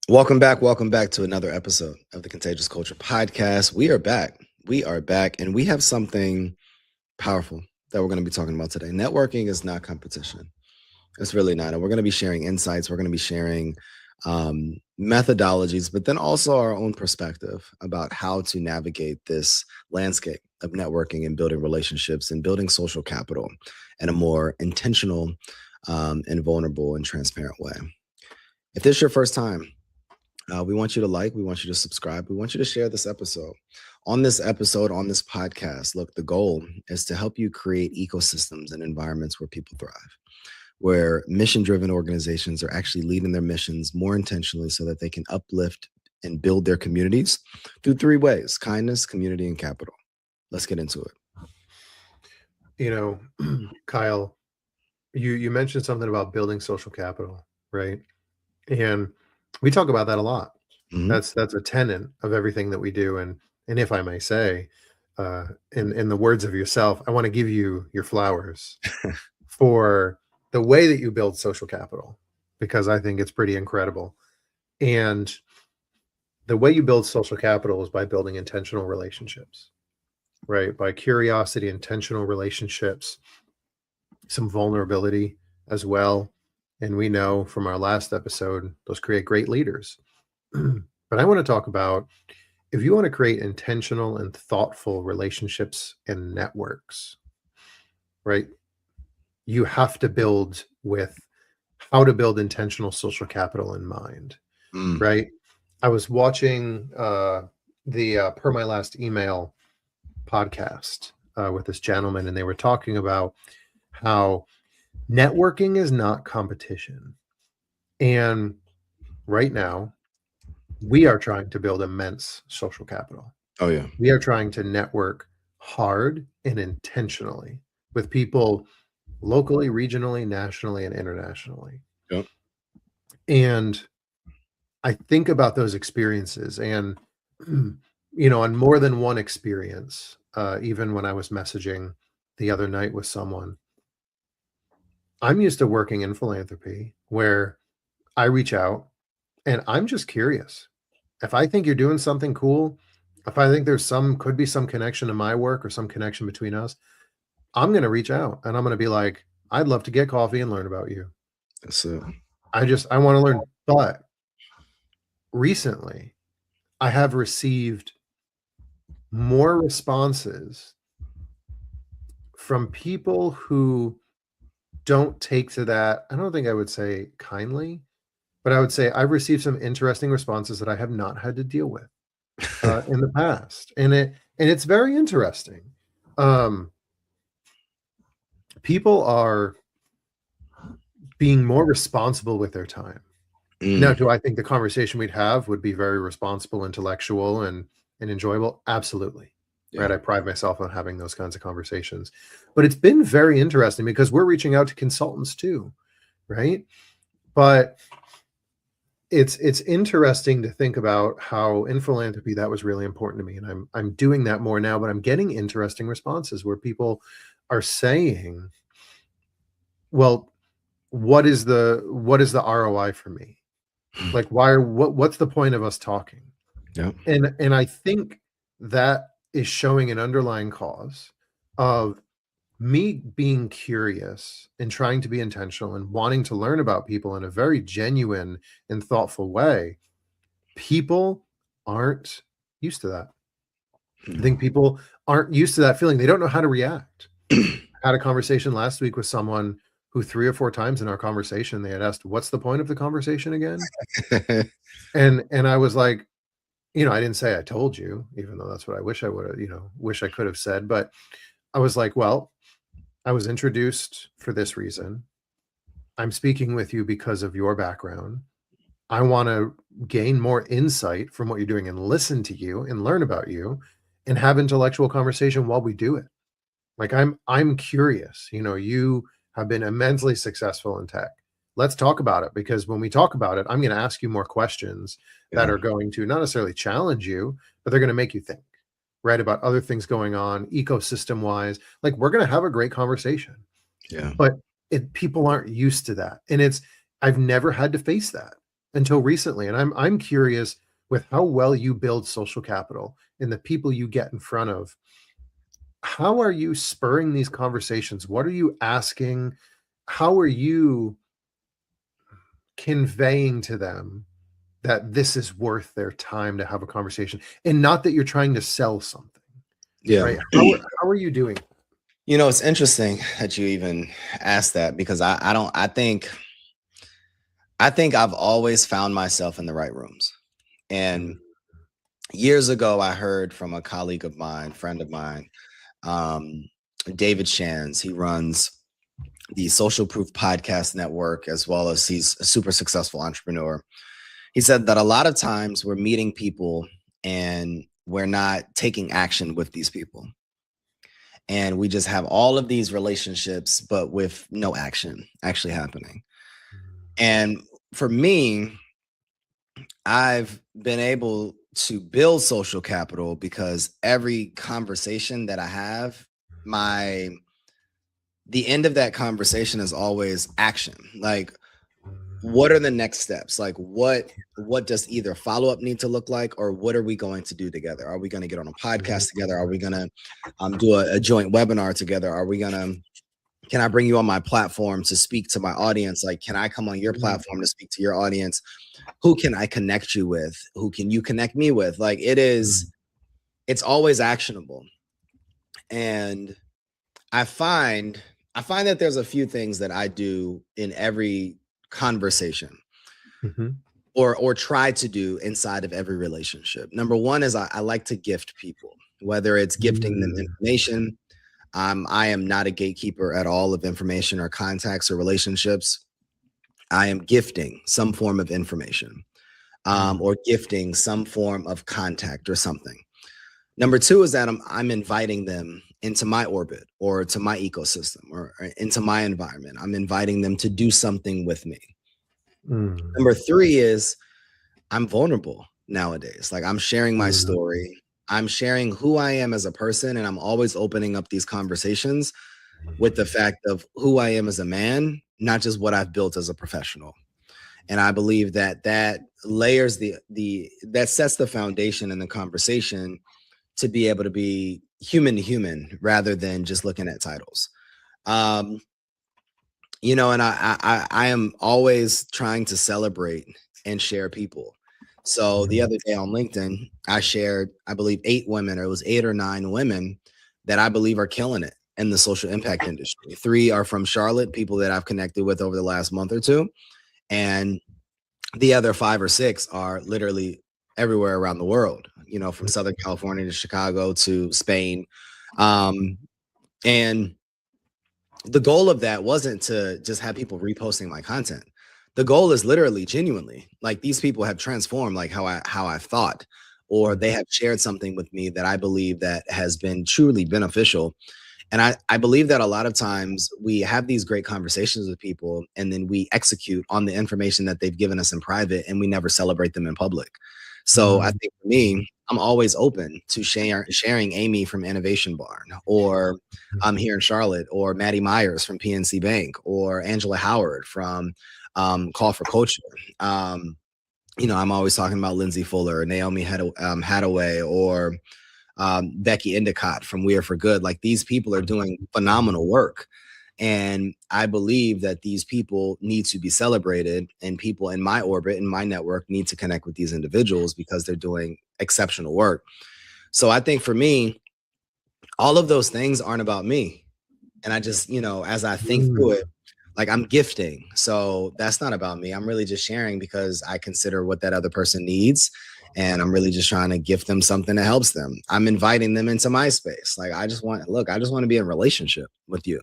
Welcome back. Welcome back to another episode of the Contagious Culture Podcast. We are back. We are back, and we have something powerful that we're going to be talking about today. Networking is not competition. It's really not. And we're going to be sharing insights. We're going to be sharing methodologies, but then also our own perspective about how to navigate this landscape of networking and building relationships and building social capital in a more intentional and vulnerable and transparent way. If this is your first time, we want you to we want you to subscribe, we want you to share this episode. On this episode, on this podcast, look, the goal is to help you create ecosystems and environments where people thrive, where mission-driven organizations are actually leading their missions more intentionally so that they can uplift and build their communities through three ways: kindness, community, and capital. Let's get into it. You know, Kyle, you mentioned something about building social capital, right? And we talk about that a lot. Mhm. That's a tenet of everything that we do. And if I may say, in the words of yourself, I want to give you your flowers for the way that you build social capital, because I think it's pretty incredible. And the way you build social capital is by building intentional relationships, right? By curiosity, intentional relationships, some vulnerability as well. And we know from our last episode, those create great leaders. But I want to talk about, if you want to create intentional and thoughtful relationships and networks, right? You have to build with how to build intentional social capital in mind, Mm. right? I was watching the Per My Last Email podcast with this gentleman, and they were talking about how networking is not competition. And right now, we are trying to build immense social capital. Oh, yeah. We are trying to network hard and intentionally with people locally, regionally, nationally, and internationally. Yep. And I think about those experiences, and, you know, on more than one experience, even when I was messaging the other night with someone, I'm used to working in philanthropy where I reach out and I'm just curious. If I think you're doing something cool, if I think could be some connection to my work or some connection between us, I'm going to reach out and I'm going to be like, I'd love to get coffee and learn about you. That's it. I want to learn. But recently, I have received more responses from people who don't take to that. I don't think I would say kindly, but I would say I've received some interesting responses that I have not had to deal with in the past, and it's very interesting. People are being more responsible with their time. Now, Mm. do I think the conversation we'd have would be very responsible, intellectual, and enjoyable? Absolutely. Yeah. Right. I pride myself on having those kinds of conversations. But it's been very interesting because we're reaching out to consultants too, right? But it's interesting to think about how in philanthropy that was really important to me. And I'm doing that more now, but I'm getting interesting responses where people are saying, well, what is the ROI for me? Like, what's the point of us talking? Yep. And I think that is showing an underlying cause of me being curious and trying to be intentional and wanting to learn about people in a very genuine and thoughtful way. People aren't used to that. I think people aren't used to that feeling. They don't know how to react. I had a conversation last week with someone who 3 or 4 times in our conversation, they had asked, "What's the point of the conversation again?" And I was like, you know, I didn't say I told you, even though that's what I wish I would have, wish I could have said. But I was like, well, I was introduced for this reason. I'm speaking with you because of your background. I want to gain more insight from what you're doing and listen to you and learn about you and have intellectual conversation while we do it. Like I'm curious. You know, you have been immensely successful in tech. Let's talk about it, because when we talk about it, I'm going to ask you more questions that Yeah. are going to not necessarily challenge you, but they're going to make you think, right, about other things going on ecosystem wise. Like, we're going to have a great conversation. Yeah. But people aren't used to that. And I've never had to face that. until recently. And I'm curious, with how well you build social capital and the people you get in front of, how are you spurring these conversations? What are you asking? How are you conveying to them that this is worth their time to have a conversation, and not that you're trying to sell something, Yeah. right? How are you doing? It's interesting that you even asked that, because I think I've always found myself in the right rooms. And Mm, years ago, I heard from a colleague of mine, friend of mine, um, David Shands. He runs the Social Proof Podcast Network, as well as he's a super successful entrepreneur. He said that a lot of times we're meeting people and we're not taking action with these people. And we just have all of these relationships, but with no action actually happening. And for me, I've been able to build social capital because every conversation that I have, the end of that conversation is always action. Like, what are the next steps? Like, what does either follow-up need to look like, or what are we going to do together? Are we going to get on a podcast together? Are we going to do a joint webinar together? Are we going to Can I bring you on my platform to speak to my audience? Like, can I come on your platform to speak to your audience? Who can I connect you with? Who can you connect me with? Like, it's always actionable. And I find that there's a few things that I do in every conversation, mhm, or try to do inside of every relationship. Number one is I like to gift people, whether it's gifting them mm, information. I am not a gatekeeper at all of information or contacts or relationships. I am gifting some form of information, mm, or gifting some form of contact or something. Number two is that I'm inviting them into my orbit, or to my ecosystem, or into my environment. I'm inviting them to do something with me. mm, Number three is I'm vulnerable nowadays. Like, I'm sharing my mm, story. I'm sharing who I am as a person, and I'm always opening up these conversations with the fact of who I am as a man, not just what I've built as a professional. And I believe that that layers that sets the foundation in the conversation to be able to be human to human, rather than just looking at titles. Um, and I am always trying to celebrate and share people. So the mm, other day on LinkedIn, I shared, I believe, 8 women, or it was 8 or 9 women that I believe are killing it in the social impact industry. 3 are from Charlotte, people that I've connected with over the last month or two. And the other 5 or 6 are literally everywhere around the world, from Southern California to Chicago to Spain. Um, and the goal of that wasn't to just have people reposting my content. The goal is literally, genuinely, like, these people have transformed, like, how I've thought, or they mhm, have shared something with me that I believe that has been truly beneficial. And I believe that a lot of times we have these great conversations with people, and then we execute on the information that they've given us in private, and we never celebrate them in public. So I mm, think for me, I'm always open to sharing Amy from Innovation Barn, or here in Charlotte, or Maddie Myers from PNC Bank, or Angela Howard from Call for Culture. I'm always talking about Lindsay Fuller, Naomi Hadaway, or Becky Endicott from We Are for Good. Like, these people are doing phenomenal work. And I believe that these people need to be celebrated, and people in my orbit, in my network, need to connect with these individuals because they're doing exceptional work. So I think for me, all of those things aren't about me. And I just, as I think through mm, it, like, I'm gifting. So that's not about me. I'm really just sharing because I consider what that other person needs. And I'm really just trying to gift them something that helps them. I'm inviting them into my space. Like, I just want to be in a relationship with you.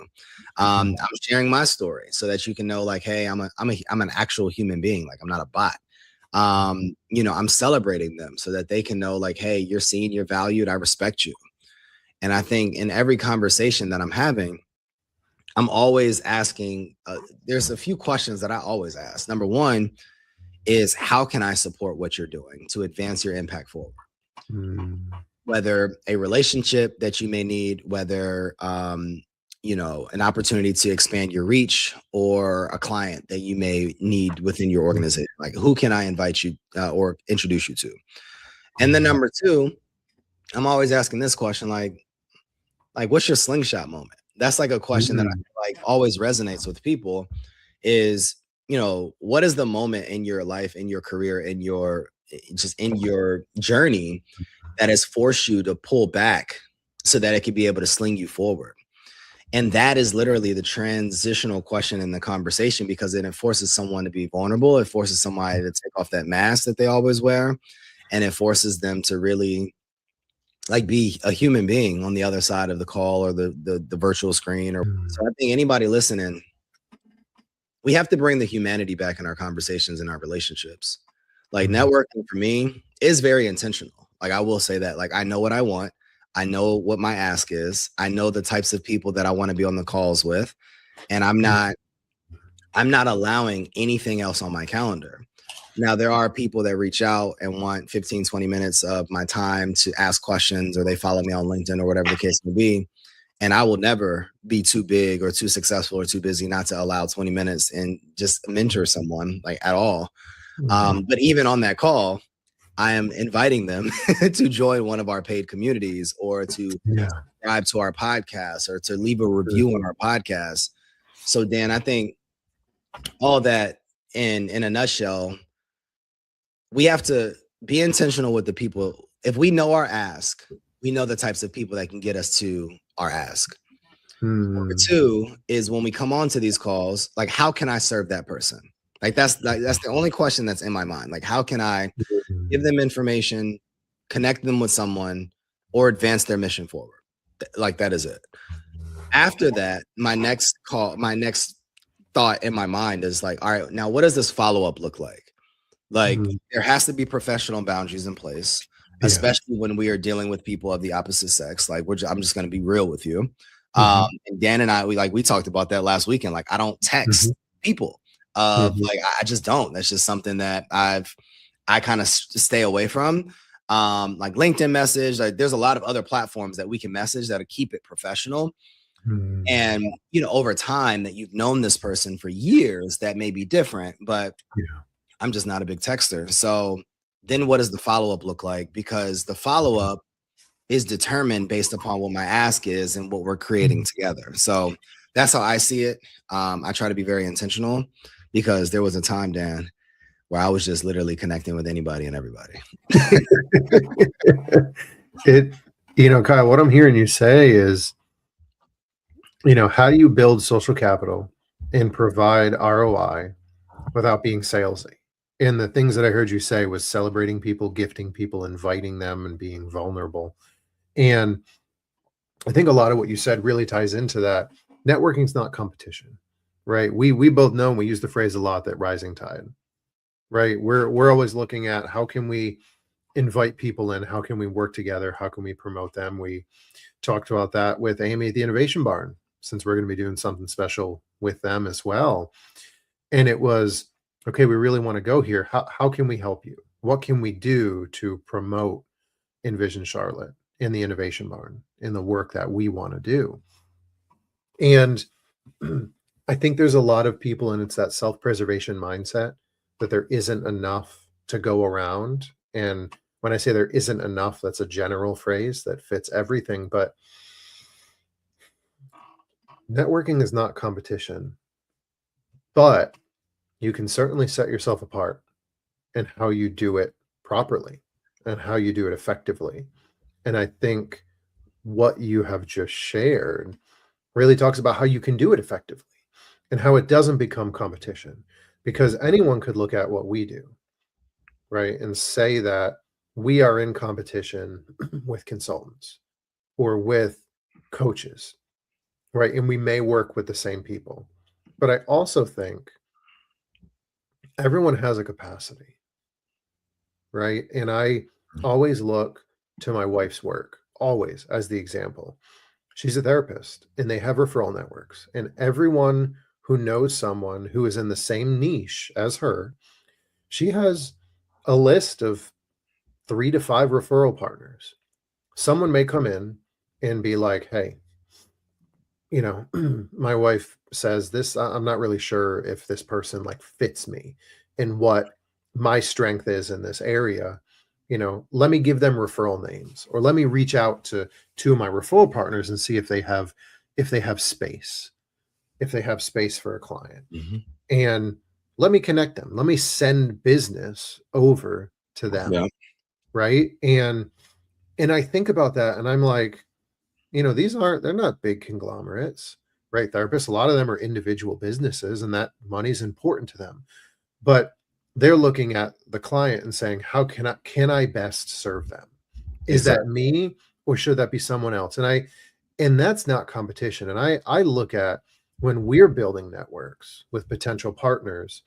mm, I'm sharing my story so that you can know, like, hey, I'm an actual human being. Like, I'm not a bot. I'm celebrating them so that they can know, like, hey, you're seen, you're valued, I respect you. And I think in every conversation that I'm having, I'm always asking, there's a few questions that I always ask. Number one is, how can I support what you're doing to advance your impact forward? mm, Whether a relationship that you may need, whether an opportunity to expand your reach or a client that you may need within your organization. Like, who can I invite you or introduce you to? And then number two, I'm always asking this question, like what's your slingshot moment? That's like a question that I feel like always resonates with people is, what is the moment in your life, in your career, in your just in your journey that has forced you to pull back so that it could be able to sling you forward? And that is literally the transitional question in the conversation, because then it forces someone to be vulnerable. It forces somebody to take off that mask that they always wear. And it forces them to really like be a human being on the other side of the call or the virtual screen. Or so I think anybody listening, we have to bring the humanity back in our conversations and our relationships. Like, networking for me is very intentional. Like, I will say that, like, I know what I want. I know what my ask is. I know the types of people that I want to be on the calls with. And I'm not allowing anything else on my calendar. Now, there are people that reach out and want 15, 20 minutes of my time to ask questions, or they follow me on LinkedIn or whatever the case may be. And I will never be too big or too successful or too busy not to allow 20 minutes and just mentor someone, like, at all. But even on that call, I am inviting them to join one of our paid communities, or to subscribe to our podcast, or to leave a review on our podcast. So, Dan, I think all that in a nutshell, we have to be intentional with the people. If we know our ask, we know the types of people that can get us to our ask. Number two is, when we come on to these calls, like, how can I serve that person? Like, that's the only question that's in my mind. Like, how can I give them information, connect them with someone, or advance their mission forward? Like, that is it. After that, my next thought in my mind is like, all right, now what does this follow-up look like? Like, there has to be professional boundaries in place, especially when we are dealing with people of the opposite sex. Like, I'm just going to be real with you. And Dan and I, we talked about that last weekend. Like, I don't text people. Like, I just don't. That's just something that I kind of stay away from. Like LinkedIn message. Like, there's a lot of other platforms that we can message that'll keep it professional. And over time that you've known this person for years, that may be different, but I'm just not a big texter. So then what does the follow-up look like? Because the follow-up is determined based upon what my ask is and what we're creating together. So that's how I see it. I try to be very intentional, because there was a time, Dan, where I was just literally connecting with anybody and everybody. Kyle, what I'm hearing you say is, how do you build social capital and provide ROI without being salesy? And the things that I heard you say was celebrating people, gifting people, inviting them, and being vulnerable. And I think a lot of what you said really ties into that. Networking is not competition, right? We both know, and we use the phrase a lot, that rising tide, right? We're always looking at, how can we invite people in? How can we work together? How can we promote them? We talked about that with Amy at the Innovation Barn, since we're going to be doing something special with them as well. And it was, okay, we really want to go here. How can we help you? What can we do to promote Envision Charlotte in the Innovation Barn, in the work that we want to do? And I think there's a lot of people, and it's that self-preservation mindset, that there isn't enough to go around. And when I say there isn't enough, that's a general phrase that fits everything. But networking is not competition, but you can certainly set yourself apart in how you do it properly and how you do it effectively. And I think what you have just shared really talks about how you can do it effectively and how it doesn't become competition, because anyone could look at what we do, right, and say that we are in competition with consultants or with coaches, right? And we may work with the same people. But I also think everyone has a capacity, right? And I always look to my wife's work, always, as the example. She's a therapist, and they have referral networks. And everyone who knows someone who is in the same niche as her, she has a list of 3 to 5 referral partners. Someone may come in and be like, hey, you know, my wife says this, I'm not really sure if this person like fits me and what my strength is in this area. Let me give them referral names, or let me reach out to two of my referral partners and see if they have space, if they have space for a client. Mhm. And let me connect them. Let me send business over to them, Yeah. right? And I think about that and I'm like, they're not big conglomerates, right? Therapists, a lot of them are individual businesses and that money's important to them. But they're looking at the client and saying, how can I best serve them? Is that Exactly. me or should that be someone else? And that's not competition. And I look at when we're building networks with potential partners,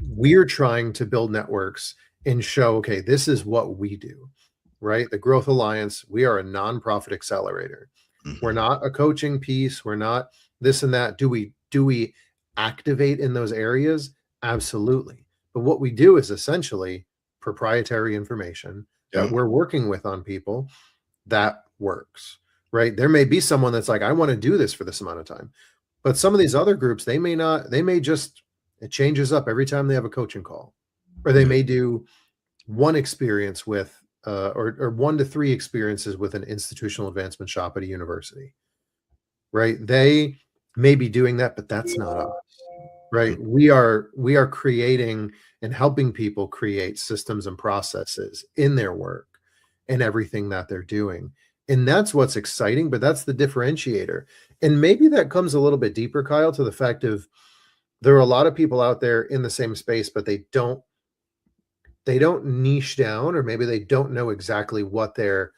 we're trying to build networks and show, okay, this is what we do, right? The Growth Alliance, we are a nonprofit accelerator. We're Mhm. not a coaching piece. We're not this and that. Do we activate in those areas? Absolutely. But what we do is essentially proprietary information that Yeah. we're working with on people that works, right? There may be someone that's like, I want to do this for this amount of time. But some of these other groups, they may not, they may just, it changes up every time they have a coaching call, or they Yeah. may do one experience with, or 1 to 3 experiences with an institutional advancement shop at a university, right? They may be doing that, but that's not us, right? Mm. We are creating and helping people create systems and processes in their work and everything that they're doing. And that's what's exciting, but that's the differentiator. And maybe that comes a little bit deeper, Kyle, to the fact of there are a lot of people out there in the same space, but they don't niche down, or maybe they don't know exactly what their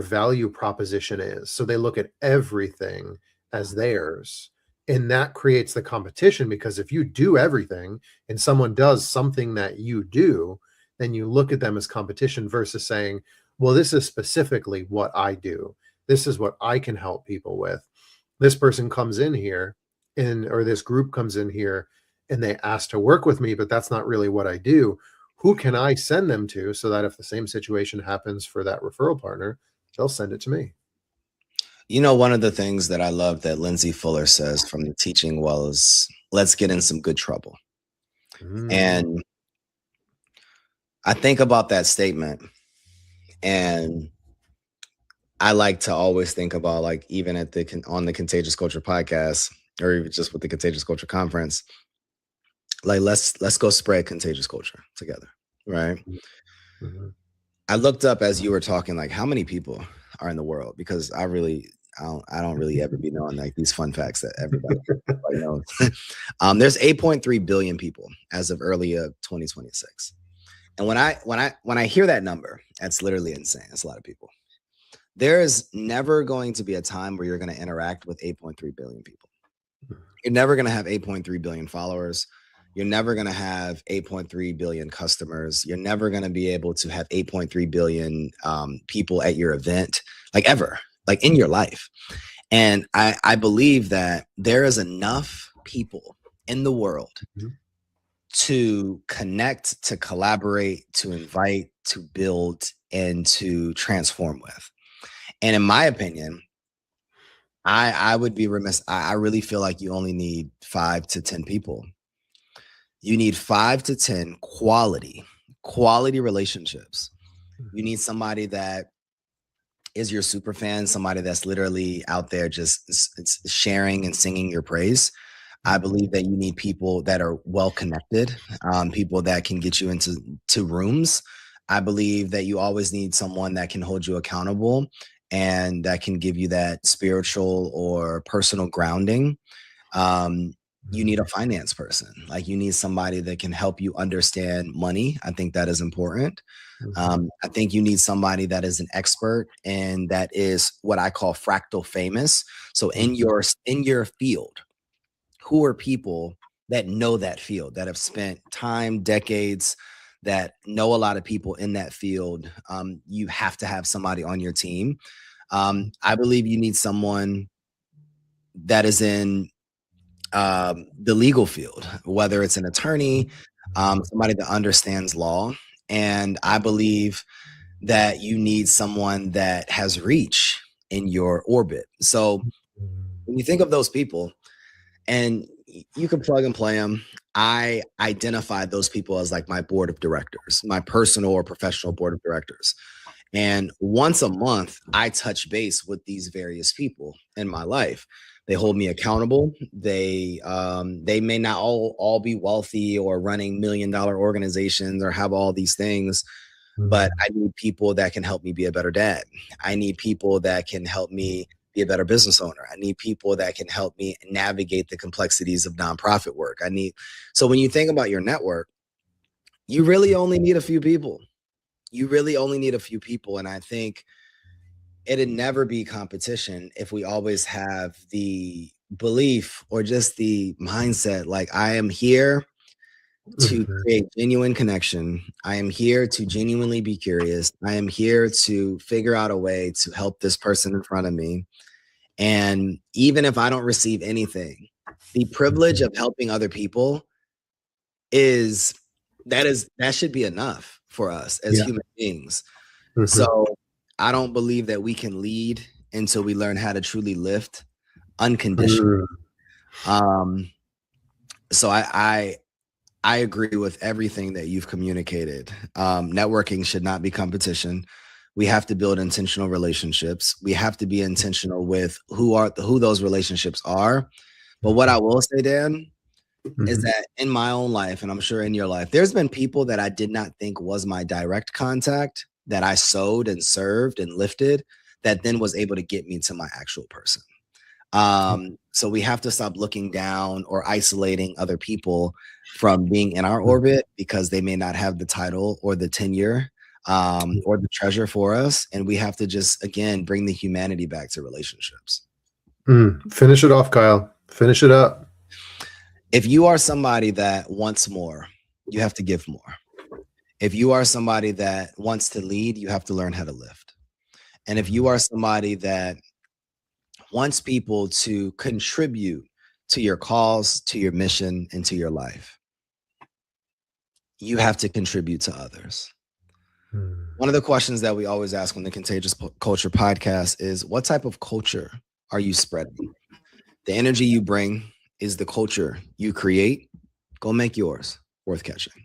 value proposition is. So they look at everything as theirs. And that creates the competition, because if you do everything and someone does something that you do, then you look at them as competition versus saying, well, this is specifically what I do. This is what I can help people with. This person comes in here or this group comes in here and they ask to work with me, but that's not really what I do. Who can I send them to so that if the same situation happens for that referral partner, they'll send it to me? One of the things that I love that Lindsay Fuller says from the teaching was, let's get in some good trouble. Mm, And I think about that statement, and I like to always think about, like, even on the Contagious Culture podcast, or even just with the Contagious Culture conference, like, let's go spread contagious culture together, right? mhm. I looked up as you were talking, like, how many people are in the world, because I don't really ever be knowing, like, these fun facts that everybody knows. There's 8.3 billion people as of early 2026. And when I hear that number, that's literally insane. That's a lot of people. There is never going to be a time where you're going to interact with 8.3 billion people. You're never going to have 8.3 billion followers. You're never going to have 8.3 billion customers. You're never going to be able to have 8.3 billion people at your event, like, ever, like, in your life. And I believe that there is enough people in the world Mhm. to connect, to collaborate, to invite, to build, and to transform with. And in my opinion, I would be remiss. I really feel like you only need 5 to 10 people. You need 5 to 10 quality relationships. You Mhm. need somebody that is your super fan, somebody that's literally out there just it's sharing and singing your praise. I believe that you need people that are well connected, people that can get you into rooms. I believe that you always need someone that can hold you accountable and that can give you that spiritual or personal grounding. Um, you need a finance person. Like, you need somebody that can help you understand money. I think that is important. Mhm. I think you need somebody that is an expert and that is what I call fractal famous. So in Mhm. your field, who are people that know that field, that have spent time, decades, that know a lot of people in that field? You have to have somebody on your team. I believe you need someone that is in the legal field, whether it's an attorney, somebody that understands law. And I believe that you need someone that has reach in your orbit. So when you think of those people, and you can plug and play them, I identified those people as like my board of directors, my personal or professional board of directors. And once a month, I touch base with these various people in my life. They hold me accountable. They may not all be wealthy or running $1 million organizations or have all these things, but I need people that can help me be a better dad. I need people that can help me be a better business owner. I need people that can help me navigate the complexities of nonprofit work. So when you think about your network, you really only need a few people. You really only need a few people. And I think it'd never be competition if we always have the belief or just the mindset, like, I am here to create genuine connection. I am here to genuinely be curious. I am here to figure out a way to help this person in front of me. And even if I don't receive anything, the privilege of helping other people that should be enough for us as human beings. So I don't believe that we can lead until we learn how to truly lift unconditionally. So I agree with everything that you've communicated. Networking should not be competition. We have to build intentional relationships. We have to be intentional with who those relationships are. But what I will say, Dan, is that in my own life, and I'm sure in your life, there's been people that I did not think was my direct contact that I sowed and served and lifted that then was able to get me to my actual person. So we have to stop looking down or isolating other people from being in our orbit because they may not have the title or the tenure or the treasure for us. And we have to just, again, bring the humanity back to relationships. Finish it off, Kyle. Finish it up. If you are somebody that wants more, you have to give more. If you are somebody that wants to lead, you have to learn how to lift. And if you are somebody that wants people to contribute to your cause, to your mission, and to your life, you have to contribute to others. One of the questions that we always ask on the Contagious Culture Podcast is, what type of culture are you spreading? The energy you bring is the culture you create. Go make yours worth catching.